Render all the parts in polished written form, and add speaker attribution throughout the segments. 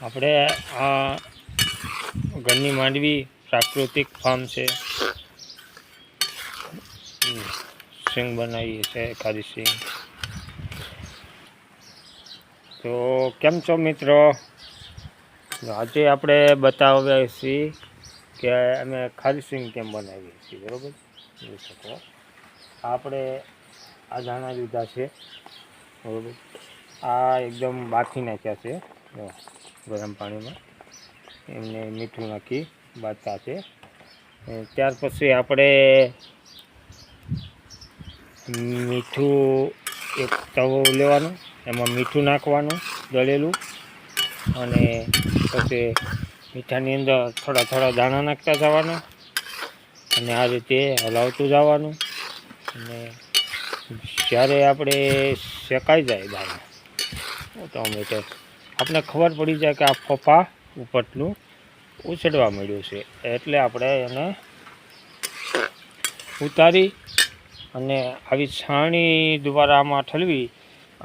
Speaker 1: આપણે આ ઘરની માંડવી પ્રાકૃતિક ફાર્મ છે, સિંગ બનાવીએ છીએ ખારી સિંગ. તો કેમ છો મિત્રો? આજે આપણે બતાવ્યા છીએ કે અમે ખારી સિંગ કેમ બનાવીએ છીએ. બરાબર, જોઈ શકો આપણે આ દાણા લીધા છે. બરાબર, આ એકદમ બાફી નાખ્યા છે ગરમ પાણીમાં, એમને મીઠું નાખી બાફતા છે. ત્યાર પછી આપણે મીઠું એક તવો લેવાનું, એમાં મીઠું નાખવાનું દળેલું, અને પછી મીઠાની અંદર થોડા થોડા દાણા નાખતા જવાના, અને આ રીતે હલાવતું જવાનું. અને જ્યારે આપણે શેકાઈ જાય દાણા ટોમેટો, આપણે ખબર પડી જાય કે આ ફોફા ઉપરનું ઉછળવા મળ્યું છે, એટલે આપણે એને ઉતારી અને આવી છાણી દ્વારા આમાં ઠલવી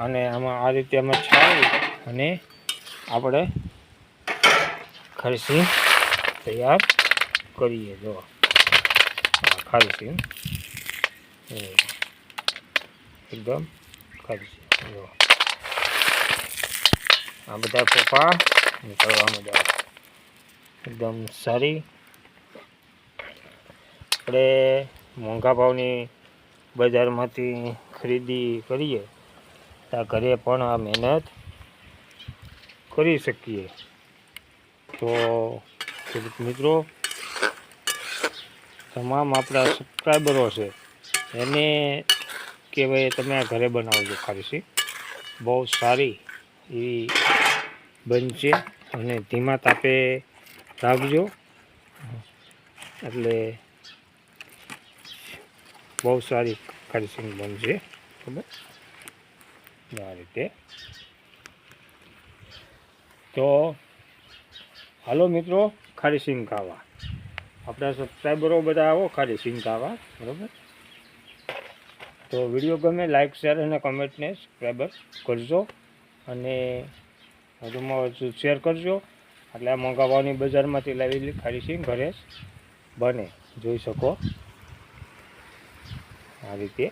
Speaker 1: અને આમાં આ રીતે અમે છાણી અને આપણે ખારી સિંગ તૈયાર કરીએ. જો ખારી સિંગ એકદમ ખારી સિંગ, જો આ બધા ફોફા નીકળવા માંડ્યા, એકદમ સારી. આપણે મોંઘા ભાવની બજારમાંથી ખરીદી કરીએ તો ઘરે પણ આ મહેનત કરી શકીએ. તો ખેડૂત મિત્રો, તમામ આપણા સબસ્ક્રાઈબરો છે એને કે ભાઈ તમે આ ઘરે બનાવજો ખારી સિંગ, બહુ સારી એવી બનશે. અને ધીમા તાપે રાખજો, એટલે બહુ સારી ખારી સિંગ બનશે. ખબર આ રીતે. તો હાલો મિત્રો, ખારી સિંગ ખાવા આપણા સબસ્ક્રાઈબરો બધા આવો ખારી સિંગ ખાવા. બરાબર, તો વિડીયો ગમે લાઈક શેર અને કમેન્ટને સબસ્ક્રાઈબર કરજો, અને વધુમાં વધુ શેર કરજો. એટલે આ મોંઘા ભાવની બજારમાંથી લાવેલી ખારી સિંગ ઘરે બને, જોઈ શકો આ રીતે.